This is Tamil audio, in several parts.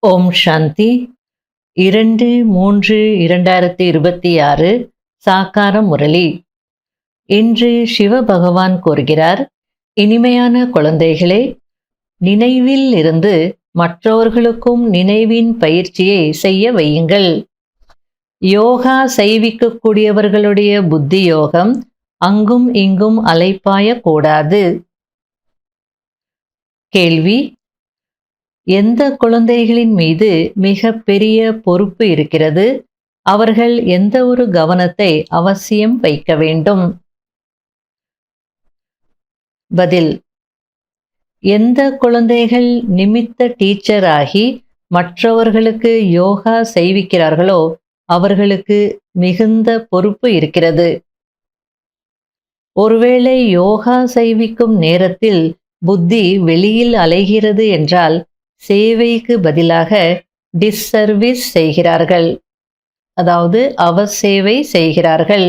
ஓம் சாந்தி 2-3-2026 சாக்கார முரளி. இன்று சிவபகவான் கூறுகிறார், இனிமையான குழந்தைகளே, நினைவில் இருந்து மற்றவர்களுக்கும் நினைவின் பயிற்சியை செய்ய வையுங்கள். யோகா செய்விக்கக்கூடியவர்களுடைய புத்தி யோகம் அங்கும் இங்கும் அலைப்பாயக்கூடாது. கேள்வி: எந்த குழந்தைகளின் மீது மிக பெரிய பொறுப்பு இருக்கிறது? அவர்கள் எந்த ஒரு கவனத்தை அவசியம் வைக்க வேண்டும்? பதில்: எந்த குழந்தைகள் நிமித்த டீச்சர் ஆகி மற்றவர்களுக்கு யோகா செய்விக்கிறார்களோ அவர்களுக்கு மிகுந்த பொறுப்பு இருக்கிறது. ஒருவேளை யோகா செய்விக்கும் நேரத்தில் புத்தி வெளியில் அலைகிறது என்றால் சேவைக்கு பதிலாக டிஸ்சர்வீஸ் செய்கிறார்கள், அதாவது அவசேவை செய்கிறார்கள்.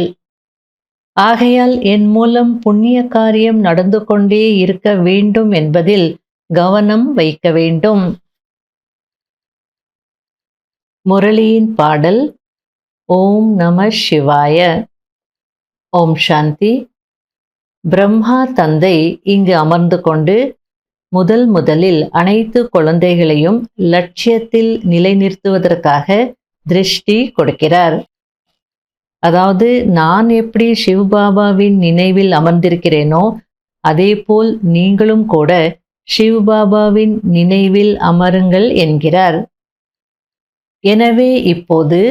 ஆகையால் என் மூலம் புண்ணிய காரியம் நடந்து கொண்டே இருக்க வேண்டும் என்பதில் கவனம் வைக்க வேண்டும். முரளியின் பாடல். ஓம் நம சிவாய. ஓம் சாந்தி. பிரம்மா தந்தை இங்கு அமர்ந்து கொண்டு முதலில் அனைத்து குழந்தைகளையும் லட்சியத்தில் நிலைநிறுத்துவதற்காக திருஷ்டி கொடுக்கிறார். அதாவது நான் எப்படி சிவபாபாவின் நினைவில் அமர்ந்திருக்கிறேனோ அதேபோல் நீங்களும் கூட சிவபாபாவின் நினைவில் அமருங்கள் என்கிறார். எனவே இப்போது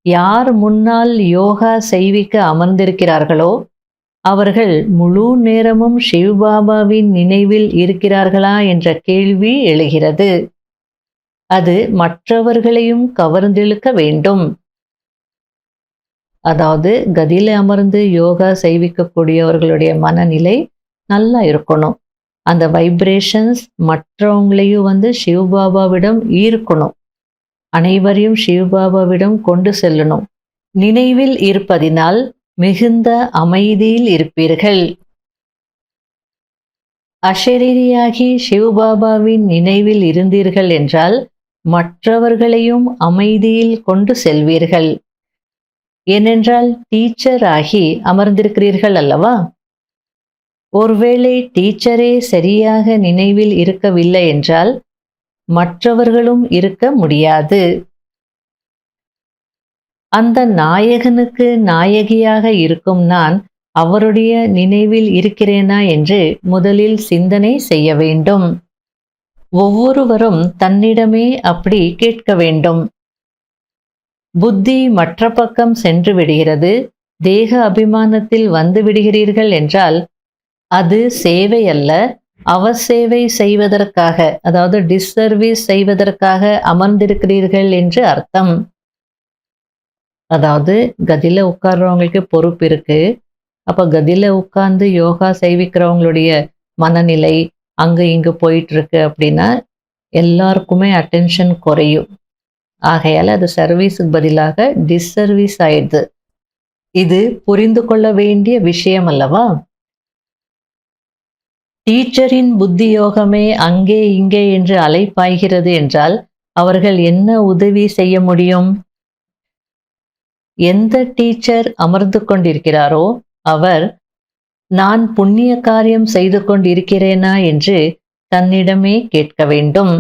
யார் முன்னால் யோகா செய்விக்க அமர்ந்திருக்கிறார்களோ அவர்கள் முழு நேரமும் சிவபாபாவின் நினைவில் இருக்கிறார்களா என்ற கேள்வி எழுகிறது. அது மற்றவர்களையும் கவர்ந்திழுக்க வேண்டும். அதாவது கதியில அமர்ந்து யோகா செய்விக்கக்கூடியவர்களுடைய மனநிலை நல்லா இருக்கணும். அந்த வைப்ரேஷன்ஸ் மற்றவங்களையும் சிவபாபாவிடம் ஈர்க்கணும். அனைவரையும் சிவபாபாவிடம் கொண்டு செல்லணும். நினைவில் இருப்பதினால் மிகுந்த அமைதியில் இருப்பீர்கள். அஷரீரியாகி சிவபாபாவின் நினைவில் இருந்தீர்கள் என்றால் மற்றவர்களையும் அமைதியில் கொண்டு செல்வீர்கள். ஏனென்றால் டீச்சர் ஆகி அமர்ந்திருக்கிறீர்கள் அல்லவா? ஒருவேளை டீச்சரே சரியாக நினைவில் இருக்கவில்லை என்றால் மற்றவர்களும் இருக்க முடியாது. அந்த நாயகனுக்கு நாயகியாக இருக்கும் நான் அவருடைய நினைவில் இருக்கிறேனா என்று முதலில் சிந்தனை செய்ய வேண்டும். ஒவ்வொருவரும் தன்னிடமே அப்படி கேட்க வேண்டும். புத்தி மற்ற பக்கம் சென்று விடுகிறது, தேக அபிமானத்தில் வந்து விடுகிறீர்கள் என்றால் அது சேவை அல்ல, அவசேவை செய்வதற்காக, அதாவது டிஸ்சர்வீஸ் செய்வதற்காக அமர்ந்திருக்கிறீர்கள் என்று அர்த்தம். அதாவது கதியில உட்கார்றவங்களுக்கு பொறுப்பு இருக்கு. அப்ப கதியில உட்கார்ந்து யோகா செய்விக்கிறவங்களுடைய மனநிலை அங்க இங்கு போயிட்டு இருக்கு அப்படின்னா எல்லாருக்குமே அட்டென்ஷன் குறையும். ஆகையால அது சர்வீஸுக்கு பதிலாக டிஸ்சர்வீஸ் ஆயிடுது. இது புரிந்து கொள்ள வேண்டிய விஷயம் அல்லவா? டீச்சரின் புத்தி யோகமே அங்கே இங்கே என்று அலைப்பாய்கிறது என்றால் அவர்கள் என்ன உதவி செய்ய முடியும்? எந்த டீச்சர் அமர்ந்து கொண்டிருக்கிறாரோ அவர் நான் புண்ணிய காரியம் செய்து கொண்டிருக்கிறேனா என்று தன்னிடமே கேட்க வேண்டும்.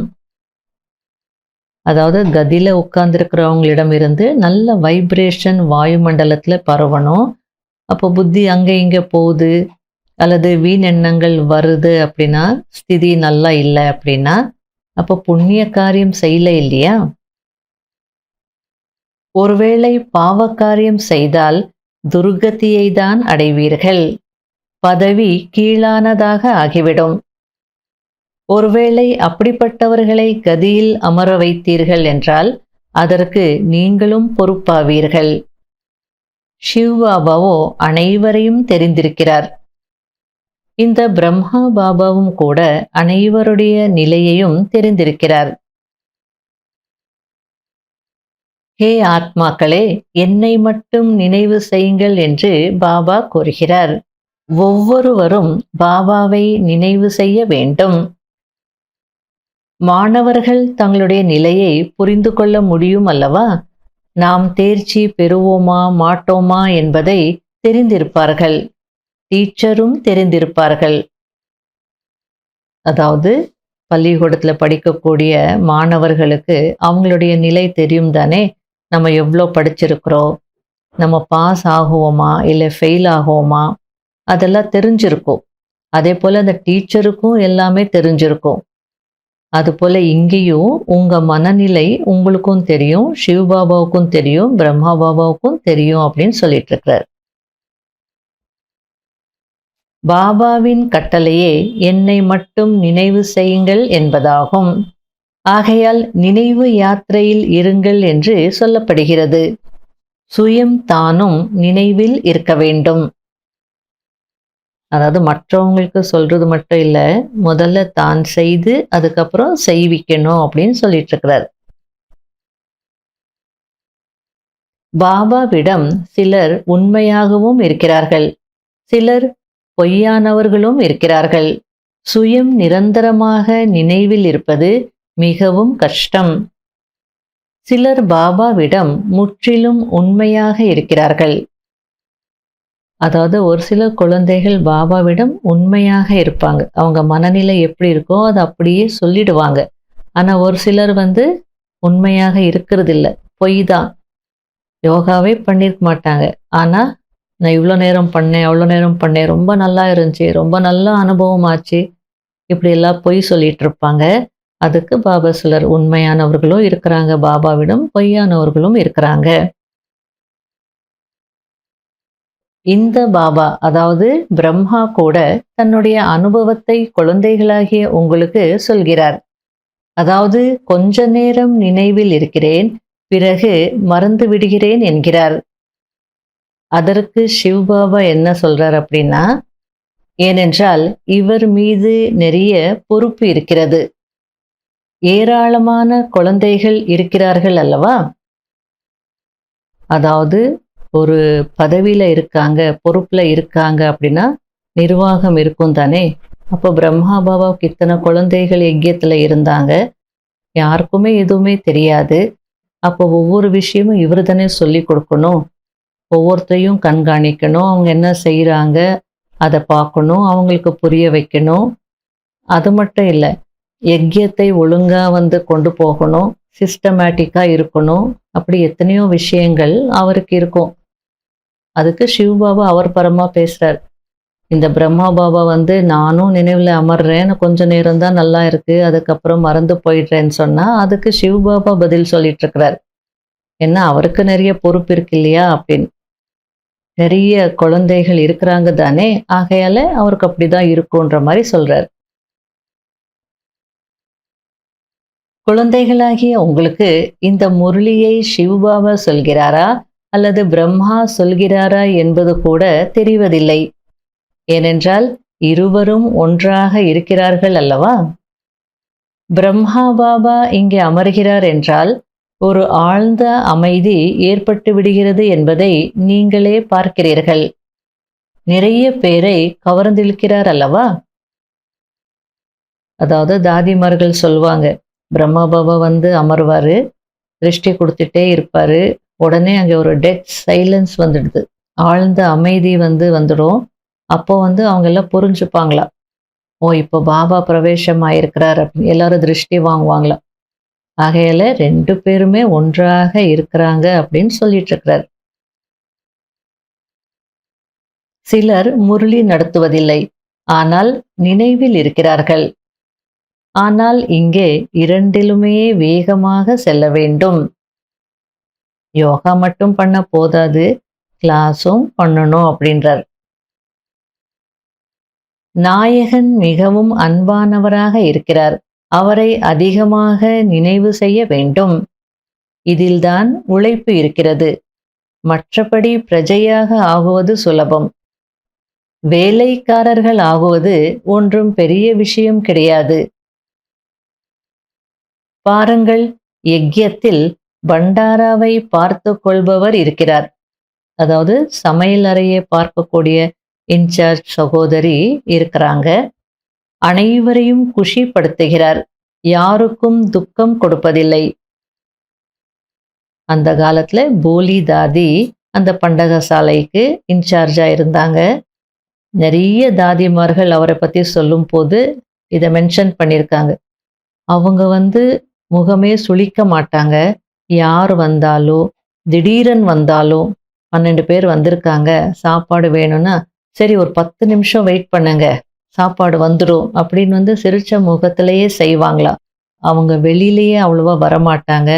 அதாவது கதியில உட்கார்ந்துருக்கிறவங்களிடம் இருந்து நல்ல வைப்ரேஷன் வாயுமண்டலத்துல பரவணும். அப்போ புத்தி அங்க இங்க போகுது அல்லது வீணெண்ணங்கள் வருது அப்படின்னா, ஸ்திதி நல்லா இல்லை அப்படின்னா அப்போ புண்ணிய காரியம் செய்யல இல்லையா? ஒருவேளை பாவக்காரியம் செய்தால் துர்கதியை தான் அடைவீர்கள். பதவி கீழானதாக ஆகிவிடும். ஒருவேளை அப்படிப்பட்டவர்களை கதியில் அமர வைத்தீர்கள் என்றால் அதற்கு நீங்களும் பொறுப்பாவீர்கள். சிவபாபாவோ அனைவரையும் தெரிந்திருக்கிறார். இந்த பிரம்மா பாபாவும் கூட அனைவருடைய நிலையையும் தெரிந்திருக்கிறார். ஹே ஆத்மாக்களே, என்னை மட்டும் நினைவு செய்யுங்கள் என்று பாபா கூறுகிறார். ஒவ்வொருவரும் பாபாவை நினைவு செய்ய வேண்டும். மாணவர்கள் தங்களுடைய நிலையை புரிந்து கொள்ள முடியும் அல்லவா? நாம் தேர்ச்சி பெறுவோமா மாட்டோமா என்பதை தெரிந்திருப்பார்கள். டீச்சரும் தெரிந்திருப்பார்கள். அதாவது பள்ளிக்கூடத்துல படிக்கக்கூடிய மாணவர்களுக்கு அவங்களுடைய நிலை தெரியும் தானே. நம்ம எவ்வளோ படிச்சிருக்கிறோம், நம்ம பாஸ் ஆகுவோமா இல்லை ஃபெயில் ஆகுவோமா, அதெல்லாம் தெரிஞ்சிருக்கும். அதே போல் அந்த டீச்சருக்கும் எல்லாமே தெரிஞ்சிருக்கும். அதுபோல் இங்கேயும் உங்கள் மனநிலை உங்களுக்கும் தெரியும், சிவபாபாவுக்கும் தெரியும், பிரம்மா பாபாவுக்கும் தெரியும் அப்படின்னு சொல்லிட்டு இருக்கிறார். பாபாவின் கட்டளையே என்னை மட்டும் நினைவு செய்யுங்கள் என்பதாகும். ஆகையால் நினைவு யாத்திரையில் இருங்கள் என்று சொல்லப்படுகிறது. சுயம் தானும் நினைவில் இருக்க வேண்டும். அதாவது மற்றவங்களுக்கு சொல்றது மட்டும் இல்ல, முதல்ல தான் செய்து அதுக்கப்புறம் செய்விக்கணும் அப்படின்னு சொல்லிட்டு இருக்கிறார். பாபாவிடம் சிலர் உண்மையாகவும் இருக்கிறார்கள், சிலர் பொய்யானவர்களும் இருக்கிறார்கள். சுயம் நிரந்தரமாக நினைவில் இருப்பது மிகவும் கஷ்டம். சிலர் பாபாவிடம் முற்றிலும் உண்மையாக இருக்கிறார்கள். அதாவது ஒரு சில குழந்தைகள் பாபாவிடம் உண்மையாக இருப்பாங்க. அவங்க மனநிலை எப்படி இருக்கோ அதை அப்படியே சொல்லிடுவாங்க. ஆனால் ஒரு சிலர் உண்மையாக இருக்கிறது இல்லை, பொய் தான். யோகாவே பண்ணியிருக்க மாட்டாங்க. ஆனால் நான் இவ்வளோ நேரம் பண்ணேன், அவ்வளோ நேரம் பண்ணேன், ரொம்ப நல்லா இருந்துச்சு, ரொம்ப நல்ல அனுபவம் ஆச்சு, இப்படி எல்லாம் பொய் சொல்லிட்டு இருப்பாங்க. அதுக்கு பாபா சிலர் உண்மையானவர்களும் இருக்கிறாங்க பாபாவிடம், பொய்யானவர்களும் இருக்கிறாங்க. இந்த பாபா அதாவது பிரம்மா கூட தன்னுடைய அனுபவத்தை குழந்தைகளாகிய உங்களுக்கு சொல்கிறார். அதாவது கொஞ்ச நேரம் நினைவில் இருக்கிறேன், பிறகு மறந்து விடுகிறேன் என்கிறார். அதற்கு சிவபாபா என்ன சொல்றார் அப்படின்னா, ஏனென்றால் இவர் மீது நிறைய பொறுப்பு இருக்கிறது. ஏராளமான குழந்தைகள் இருக்கிறார்கள் அல்லவா? அதாவது ஒரு பதவியில இருக்காங்க, பொறுப்புல இருக்காங்க அப்படின்னா நிர்வாகம் இருக்கும் தானே. அப்போ பிரம்மா பாபாவுக்கு இத்தனை குழந்தைகள் யஜ்யத்துல இருந்தாங்க, யாருக்குமே எதுவுமே தெரியாது. அப்போ ஒவ்வொரு விஷயமும் இவர் தானே சொல்லி கொடுக்கணும், ஒவ்வொருத்தையும் கண்காணிக்கணும், அவங்க என்ன செய்கிறாங்க அதை பார்க்கணும், அவங்களுக்கு புரிய வைக்கணும். அது மட்டும் இல்லை, யஜ்யத்தை ஒழுங்காக கொண்டு போகணும், சிஸ்டமேட்டிக்காக இருக்கணும். அப்படி எத்தனையோ விஷயங்கள் அவருக்கு இருக்கும். அதுக்கு சிவபாபா அவர் பரமாக பேசுகிறார். இந்த பிரம்மா பாபா நானும் நினைவில் அமர்றேன், கொஞ்ச நேரம் தான் நல்லா இருக்குது, அதுக்கப்புறம் மறந்து போயிடுறேன்னு சொன்னால் அதுக்கு சிவபாபா பதில் சொல்லிட்டு இருக்கிறார். ஏன்னா அவருக்கு நிறைய பொறுப்பு இருக்கு இல்லையா அப்படின்னு. நிறைய குழந்தைகள் இருக்கிறாங்க தானே, ஆகையால அவருக்கு அப்படிதான் இருக்குன்ற மாதிரி சொல்றார். குழந்தைகளாகிய உங்களுக்கு இந்த முரளியை சிவபாபா சொல்கிறாரா அல்லது பிரம்மா சொல்கிறாரா என்பது கூட தெரிவதில்லை. ஏனென்றால் இருவரும் ஒன்றாக இருக்கிறார்கள் அல்லவா? பிரம்மா பாபா இங்கே அமர்கிறார் என்றால் ஒரு ஆழ்ந்த அமைதி ஏற்பட்டு விடுகிறது என்பதை நீங்களே பார்க்கிறீர்கள். நிறைய பேரை கவர்ந்திழுக்கிறார் அல்லவா? அதாவது தாதிமார்கள் சொல்வாங்க, பிரம்மா பாபா அமர்வாரு, திருஷ்டி கொடுத்துட்டே இருப்பாரு, உடனே அங்கே ஒரு டெட் சைலன்ஸ் வந்துடுது, ஆழ்ந்த அமைதி வந்துடும். அப்போ அவங்க எல்லாம் புரிஞ்சுப்பாங்களாம், ஓ இப்போ பாபா பிரவேசம் ஆயிருக்கிறார் அப்படின்னு எல்லாரும் திருஷ்டி வாங்குவாங்களாம். ஆகையில 2 பேருமே ஒன்றாக இருக்கிறாங்க அப்படின்னு சொல்லிட்டு இருக்கிறார். சிலர் முரளி நடத்துவதில்லை, ஆனால் நினைவில் இருக்கிறார்கள். ஆனால் இங்கே இரண்டிலுமே வேகமாக செல்ல வேண்டும். யோகா மட்டும் பண்ண போதாது, கிளாஸும் பண்ணணும் அப்படின்றார். நாயகன் மிகவும் அன்பானவராக இருக்கிறார், அவரை அதிகமாக நினைவு செய்ய வேண்டும். இதில்தான் உழைப்பு இருக்கிறது. மற்றபடி பிரஜையாக ஆகுவது சுலபம். வேலைக்காரர்கள் ஆகுவது ஒன்றும் பெரிய விஷயம் கிடையாது. பாருங்கள், யஜ்யத்தில் பண்டாராவை பார்த்து கொள்பவர் இருக்கிறார். அதாவது சமையல் அறையை பார்க்கக்கூடிய இன்சார்ஜ் சகோதரி இருக்கிறாங்க. அனைவரையும் குஷிப்படுத்துகிறார். யாருக்கும் துக்கம் கொடுப்பதில்லை. அந்த காலத்துல போலி தாதி அந்த பண்டகசாலைக்கு இன்சார்ஜா இருந்தாங்க. நிறைய தாதிமார்கள் அவரை பத்தி சொல்லும்போது இதை மென்ஷன் பண்ணியிருக்காங்க. அவங்க முகமே சுளிக்க மாட்டாங்க. யார் வந்தாலும், திடீரென் வந்தாலும் 12 பேர் வந்திருக்காங்க, சாப்பாடு வேணும்னா, சரி ஒரு 10 நிமிஷம் வெயிட் பண்ணுங்க, சாப்பாடு வந்துடும் அப்படின்னு சிரிச்ச முகத்திலேயே செய்வாங்களாம். அவங்க வெளியிலேயே அவ்வளவா வரமாட்டாங்க.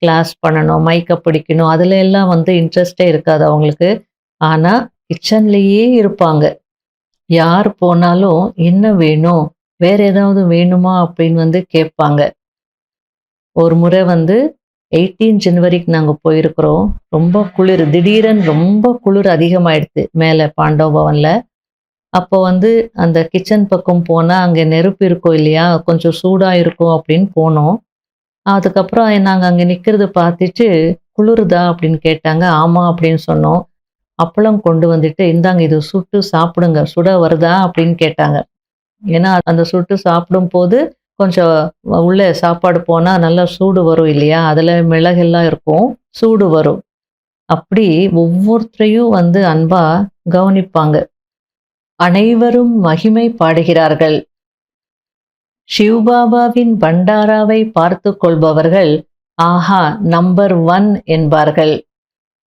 கிளாஸ் பண்ணணும், மைக்க பிடிக்கணும், அதுல எல்லாம் இன்ட்ரெஸ்டே இருக்காது அவங்களுக்கு. ஆனா கிச்சன்லயே இருப்பாங்க. யார் போனாலும் என்ன வேணும், வேற ஏதாவது வேணுமா அப்படின்னு கேட்பாங்க. ஒரு முறை 18 ஜனவரிக்கு நாங்க போயிருக்கிறோம். ரொம்ப குளிர், திடீரென்னு ரொம்ப குளிர் அதிகமாயிடுச்சு மேலே பாண்டவ பவன்ல. அப்போ அந்த கிச்சன் பக்கம் போனா அங்க நெருப்பு இருக்கும் இல்லையா, கொஞ்சம் சூடா இருக்கும் அப்படின்னு போனோம். அதுக்கப்புறம் நாங்க அங்க நிக்கிறத பார்த்துட்டு, குளிருதா அப்படின்னு கேட்டாங்க. ஆமா அப்படின்னு சொன்னோம். அப்பளம் கொண்டு வந்துட்டு, இந்தாங்க இது சுட்டு சாப்பிடுங்க, சுட வருதா அப்படின்னு கேட்டாங்க. ஏன்னா அந்த சுட்டு சாப்பிடும்போது கொஞ்சம் உள்ள சாப்பாடு போனா நல்லா சூடு வரும் இல்லையா, அதுல மிளகெல்லாம் இருக்கும், சூடு வரும். அப்படி ஒவ்வொருத்தரையும் அன்பா கவனிப்பாங்க. அனைவரும் மகிமை பாடுகிறார்கள். சிவபாபாவின் பண்டாராவை பார்த்து கொள்பவர்கள் ஆஹா நம்பர் 1 என்பார்கள்.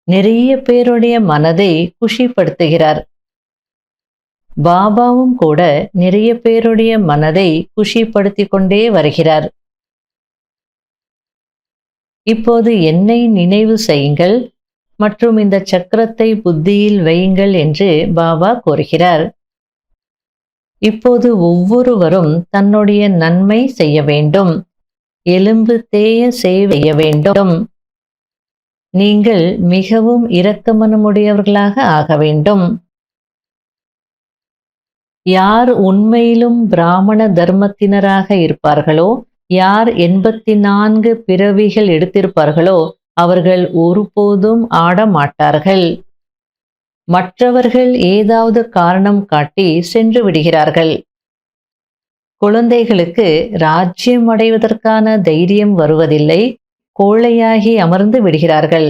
நிறைய பேருடைய மனதை குஷிப்படுத்துகிறார். பாபாவும் கூட நிறைய பேருடைய மனதை குஷிப்படுத்திக் கொண்டே வருகிறார். இப்போது என்னை நினைவு செய்யுங்கள் மற்றும் இந்த சக்கரத்தை புத்தியில் வையுங்கள் என்று பாபா கூறுகிறார். இப்போது ஒவ்வொருவரும் தன்னுடைய நன்மை செய்ய வேண்டும், எலும்பு தேய செய்ய வேண்டும். நீங்கள் மிகவும் இரக்கமனமுடையவர்களாக ஆக வேண்டும். யார் உண்மையிலும் பிராமண தர்மத்தினராக இருப்பார்களோ, யார் 84 பிறவிகள் எடுத்திருப்பார்களோ அவர்கள் ஒருபோதும் ஆட மாட்டார்கள். மற்றவர்கள் ஏதாவது காரணம் காட்டி சென்று விடுகிறார்கள். குழந்தைகளுக்கு ராஜ்யம் அடைவதற்கான தைரியம் வருவதில்லை, கோழையாகி அமர்ந்து விடுகிறார்கள்.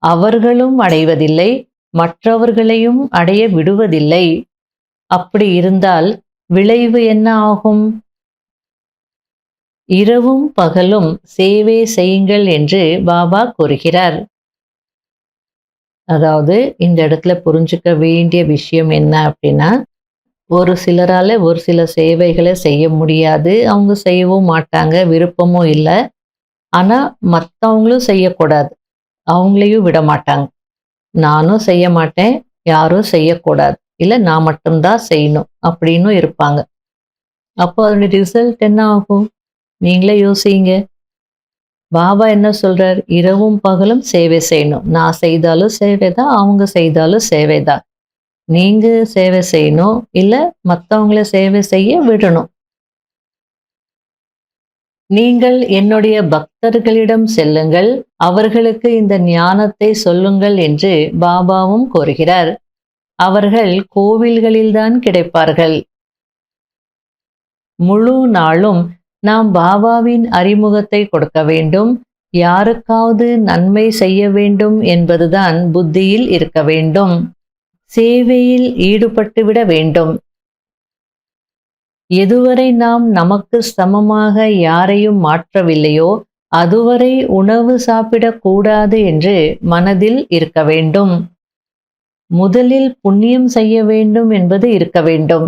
அவர்களும் அடைவதில்லை, மற்றவர்களையும் அடைய விடுவதில்லை. அப்படி இருந்தால் விளைவு என்ன ஆகும்? இரவும் பகலும் சேவை செய்யுங்கள் என்று பாபா கூறுகிறார். அதாவது இந்த இடத்துல புரிஞ்சுக்க வேண்டிய விஷயம் என்ன அப்படின்னா, ஒரு சிலரால ஒரு சில சேவைகளை செய்ய முடியாது, அவங்க செய்யவும் மாட்டாங்க, விருப்பமும் இல்லை. ஆனா மற்றவங்களும் செய்யக்கூடாது, அவங்களையும் விட மாட்டாங்க. நானும் செய்ய மாட்டேன், யாரும் செய்யக்கூடாது, இல்லை நான் மட்டும்தான் செய்யணும் அப்படின்னு இருப்பாங்க. அப்போ அதனுடைய ரிசல்ட் என்ன ஆகும்? நீங்களே யோசிங்க. பாபா என்ன சொல்றார்? இரவும் பகலும் சேவை செய்யணும். நான் செய்தாலும் சேவைதான், அவங்க செய்தாலும் சேவைதான். நீங்க சேவை செய்யணும், இல்லை மற்றவங்கள சேவை செய்ய விடணும். நீங்கள் என்னுடைய பக்தர்களிடம் செல்லுங்கள், அவர்களுக்கு இந்த ஞானத்தை சொல்லுங்கள் என்று பாபாவும் கூறுகிறார். அவர்கள் கோவில்களில்தான் கிடைப்பார்கள். முழு நாளும் நாம் பாபாவின் அறிமுகத்தை கொடுக்க வேண்டும், யாருக்காவது நன்மை செய்ய வேண்டும் என்பதுதான் புத்தியில் இருக்க வேண்டும். சேவையில் ஈடுபட்டுவிட வேண்டும். எதுவரை நாம் நமக்கு சமமாக யாரையும் மாற்றவில்லையோ அதுவரை உணவு சாப்பிடக்கூடாது என்று மனதில் இருக்க வேண்டும். முதலில் புண்ணியம் செய்ய வேண்டும் என்பது இருக்க வேண்டும்.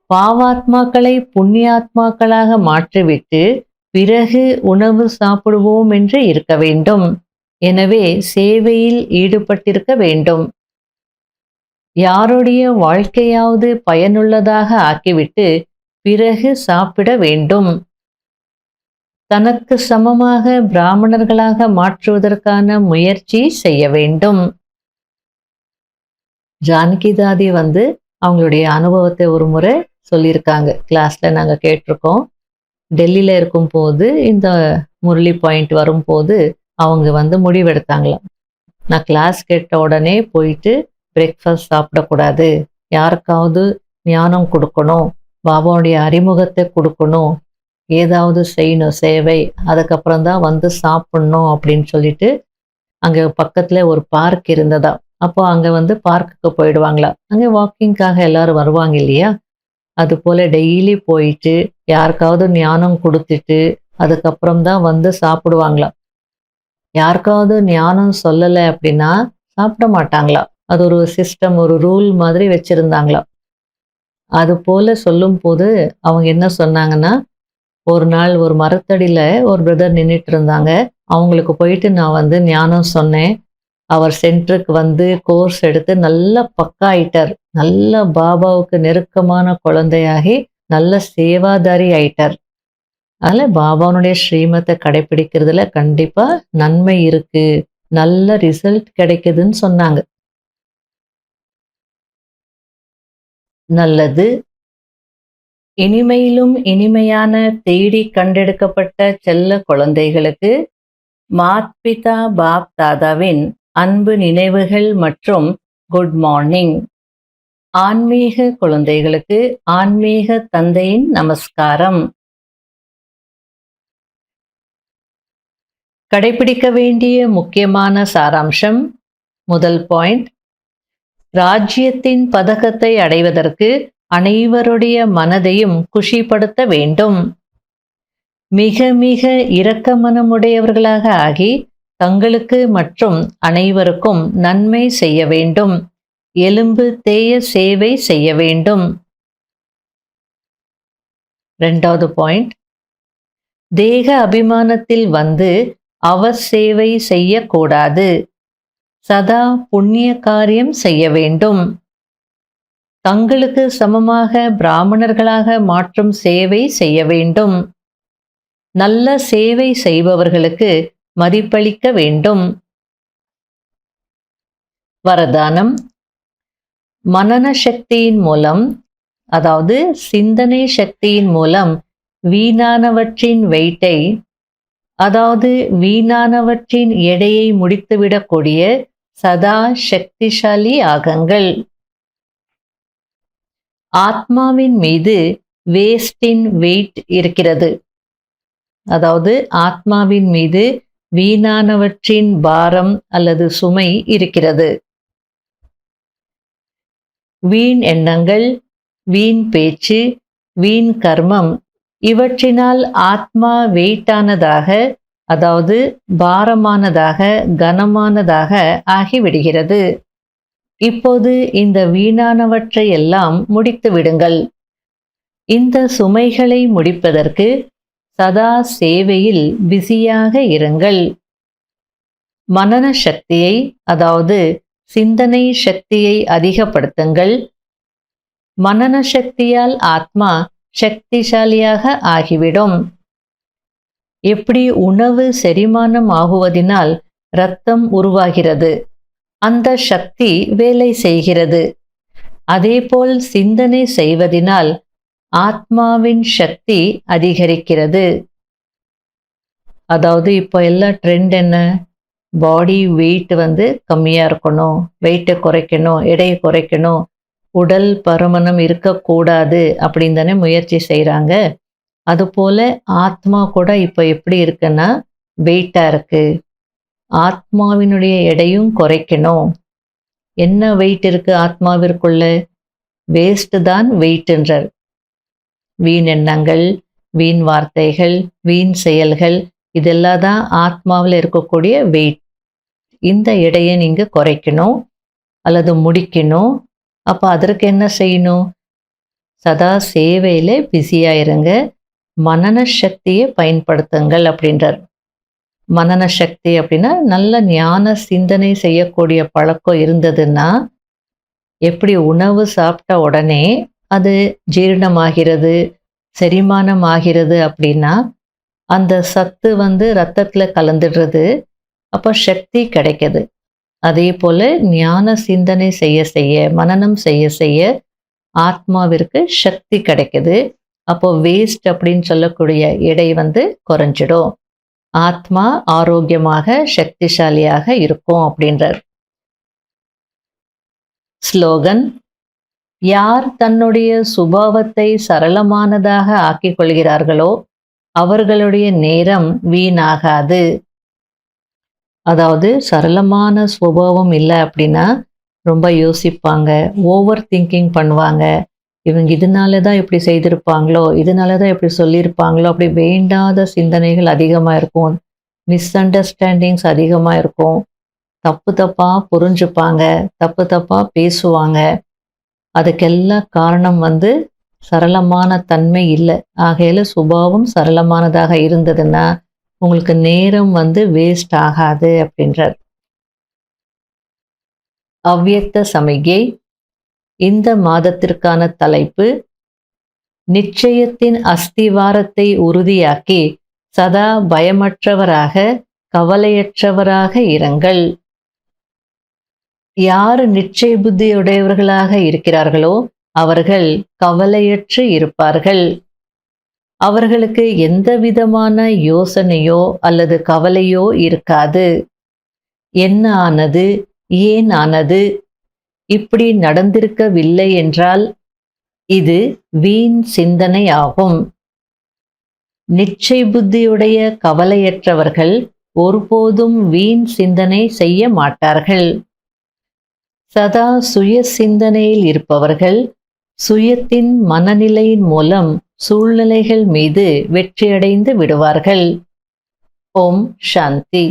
பாவாத்மாக்களை புண்ணியாத்மாக்களாக மாற்றிவிட்டு பிறகு உணவு சாப்பிடுவோம் என்று இருக்க வேண்டும். எனவே சேவையில் ஈடுபட்டிருக்க வேண்டும். யாருடைய வாழ்க்கையாவது பயனுள்ளதாக ஆக்கிவிட்டு பிறகு சாப்பிட வேண்டும். தனக்கு சமமாக பிராமணர்களாக மாற்றுவதற்கான முயற்சி செய்ய வேண்டும். ஜானகி தாதி அவங்களுடைய அனுபவத்தை ஒரு முறை சொல்லியிருக்காங்க. கிளாஸ்ல நாங்க கேட்டிருக்கோம். டெல்லியில இருக்கும்போது இந்த முரளி பாயிண்ட் வரும்போது அவங்க முடிவெடுத்தாங்களாம், நான் கிளாஸ் கேட்ட உடனே போயிட்டு பிரேக்ஃபாஸ்ட் சாப்பிடக்கூடாது, யாருக்காவது ஞானம் கொடுக்கணும், பாபாவுடைய அறிமுகத்தை கொடுக்கணும், ஏதாவது செய்யணும் சேவை, அதுக்கப்புறம் தான் வந்து சாப்பிடணும் அப்படின்னு சொல்லிட்டு அங்க பக்கத்துல ஒரு பார்க் இருந்ததா. அப்போ அங்க வந்து பார்க்குக்கு போயிடுவாங்களாம். அங்க வாக்கிங்காக எல்லாரும் வருவாங்க இல்லையா? அதுபோல டெய்லி போயிட்டு யாருக்காவது ஞானம் குடுத்துட்டு, அதுக்கப்புறம் தான் வந்து சாப்பிடுவாங்களாம். யாருக்காவது ஞானம் சொல்லல அப்படின்னா சாப்பிட மாட்டாங்களாம். அது ஒரு சிஸ்டம், ஒரு ரூல் மாதிரி வச்சிருந்தாங்களாம். அதுபோல சொல்லும்போது அவங்க என்ன சொன்னாங்கன்னா, ஒரு நாள் ஒரு மரத்தடியில ஒரு பிரதர் நின்னுட்டு இருந்தாங்க. அவங்களுக்கு போயிட்டு நான் வந்து ஞானம் சொன்னேன். அவர் சென்டருக்கு வந்து கோர்ஸ் எடுத்து நல்லா பக்கா ஆயிட்டார். நல்ல பாபாவுக்கு நெருக்கமான குழந்தையாகி, நல்ல சேவாதாரி ஆயிட்டார். அதனால பாபாவுனுடைய ஸ்ரீமத்த கடைப்பிடிக்கிறதுல கண்டிப்பா நன்மை இருக்கு. நல்ல ரிசல்ட் கிடைக்குதுன்னு சொன்னாங்க. நல்லது. இனிமையிலும் இனிமையான தேடி கண்டெடுக்கப்பட்ட செல்ல குழந்தைகளுக்கு மாத்பிதா பாப் தாதாவின் அன்பு நினைவுகள் மற்றும் குட் மார்னிங். ஆன்மீக குழந்தைகளுக்கு ஆன்மீக தந்தையின் நமஸ்காரம். கடைபிடிக்க வேண்டிய முக்கியமான சாராம்சம். முதல் பாயிண்ட், ராஜ்யத்தின் பதக்கத்தை அடைவதற்கு அனைவருடைய மனதையும் குஷிப்படுத்த வேண்டும். மிக மிக இரக்க மனமுடையவர்களாக ஆகி தங்களுக்கு மற்றும் அனைவருக்கும் நன்மை செய்ய வேண்டும். எலும்பு தேய சேவை செய்ய வேண்டும். இரண்டாவது பாயிண்ட், தேக அபிமானத்தில் வந்து அவர் சேவை செய்யக்கூடாது. சதா புண்ணிய காரியம் செய்ய வேண்டும். தங்களுக்கு சமமாக பிராமணர்களாக மாற்றும் சேவை செய்ய வேண்டும். நல்ல சேவை செய்பவர்களுக்கு மதிப்பளிக்க வேண்டும். வரதானம். மனன சக்தியின் மூலம், அதாவது சிந்தனை சக்தியின் மூலம் வீணானவற்றின் வெயிட்டை, அதாவது வீணானவற்றின் எடையை முடித்துவிடக்கூடிய சதா சக்திசாலி ஆகுங்கள். ஆத்மாவின் மீது வேஸ்டின் வெயிட் இருக்கிறது. அதாவது ஆத்மாவின் மீது வீணானவற்றின் பாரம் அல்லது சுமை இருக்கிறது. வீண் எண்ணங்கள், வீண் பேச்சு, வீண் கர்மம் இவற்றினால் ஆத்மா வெயிட்டானதாக, அதாவது பாரமானதாக, கனமானதாக ஆகிவிடுகிறது. இப்போது இந்த வீணானவற்றை எல்லாம் முடித்து விடுங்கள். இந்த சுமைகளை முடிப்பதற்கு சதா சேவையில் பிஸியாக இருங்கள். மனன சக்தியை, அதாவது சிந்தனை சக்தியை அதிகப்படுத்துங்கள். மனன சக்தியால் ஆத்மா சக்திசாலியாக ஆகிவிடும். எப்படி உணவு செரிமானம் ஆகுவதினால் இரத்தம் உருவாகிறது, அந்த சக்தி வேலை செய்கிறது. அதேபோல் சிந்தனை செய்வதினால் ஆத்மாவின் சக்தி அதிகரிக்கிறது. அதாவது இப்போ எல்லா ட்ரெண்ட் என்ன, பாடி வெயிட் வந்து கம்மியா இருக்கணும், வெயிட்டை குறைக்கணும், எடையை குறைக்கணும், உடல் பருமனம் இருக்கக்கூடாது அப்படின்னு தானே முயற்சி செய்கிறாங்க. அதுபோல ஆத்மா கூட இப்போ எப்படி இருக்குன்னா வெயிட்டா இருக்கு. ஆத்மாவினுடைய எடையும் குறைக்கணும். என்ன வெயிட் இருக்கு ஆத்மாவிற்குள்ள? வேஸ்ட் தான் வெயிட்ன்றார். வீண் எண்ணங்கள், வீண் வார்த்தைகள், வீண் செயல்கள், இதெல்லாம் தான் ஆத்மாவில் இருக்கக்கூடிய வெயிட். இந்த எடையை நீங்க குறைக்கணும் அல்லது முடிக்கணும். அப்போ அதற்கு என்ன செய்யணும்? சதா சேவையில பிஸியா இருங்க. மனன சக்தியை பயன்படுத்துங்கள் அப்படின்றார். மனன சக்தி அப்படின்னா நல்ல ஞான சிந்தனை செய்யக்கூடிய பழக்கம் இருந்ததுன்னா, எப்படி உணவு சாப்பிட்ட உடனே அது ஜீரணமாகிறது, செரிமானம் ஆகிறது அப்படின்னா, அந்த சத்து வந்து ரத்தத்துல கலந்துடுறது. அப்போ சக்தி கிடைக்குது. அதே போல ஞான சிந்தனை செய்ய செய்ய, மனனம் செய்ய செய்ய ஆத்மாவிற்கு சக்தி கிடைக்குது. அப்போ வேஸ்ட் அப்படின்னு சொல்லக்கூடிய எடை வந்து குறைஞ்சிடும். ஆத்மா ஆரோக்கியமாக சக்திசாலியாக இருக்கும் அப்படின்றார். ஸ்லோகன். யார் தன்னுடைய சுபாவத்தை சரளமானதாக ஆக்கிக் கொள்கிறார்களோ அவர்களுடைய நேரம் வீணாகாது. அதாவது சரளமான சுபாவம் இல்லை அப்படின்னா ரொம்ப யோசிப்பாங்க, ஓவர் திங்கிங் பண்ணுவாங்க. இவங்க இதனால தான் இப்படி செய்திருப்பாங்களோ, இதனால தான் இப்படி சொல்லியிருப்பாங்களோ, அப்படி வேண்டாத சிந்தனைகள் அதிகமாக இருக்கும். மிஸ் அண்டர்ஸ்டாண்டிங்ஸ் அதிகமாக இருக்கும். தப்பு தப்பாக புரிஞ்சுப்பாங்க, தப்பு தப்பாக பேசுவாங்க. அதுக்கெல்லாம் காரணம் சரளமான தன்மை இல்லை. ஆகையில சுபாவம் சரளமானதாக இருந்ததுன்னா உங்களுக்கு நேரம் வேஸ்ட் ஆகாது அப்படின்றார். அவ்யக்த சமிகை. இந்த மாதத்திற்கான தலைப்பு நிச்சயத்தின் அஸ்திவாரத்தை உறுதியாக்கி சதா பயமற்றவராக கவலையற்றவராக இருங்கள். யார் நிச்சய புத்தியுடையவர்களாக இருக்கிறார்களோ அவர்கள் கவலையற்று இருப்பார்கள். அவர்களுக்கு எந்த விதமான யோசனையோ அல்லது கவலையோ இருக்காது. என்ன ஆனது, ஏன் ஆனது, இப்படி நடந்திருக்கவில்லை என்றால் இது வீண் சிந்தனை ஆகும். நிச்சய புத்தியுடைய கவலையற்றவர்கள் ஒருபோதும் வீண் சிந்தனை செய்ய மாட்டார்கள். சதா சுய சிந்தனையில் இருப்பவர்கள் சுயத்தின் மனநிலையின் மூலம் சூழ்நிலைகள் மீது வெற்றியடைந்து விடுவார்கள். ஓம் சாந்தி.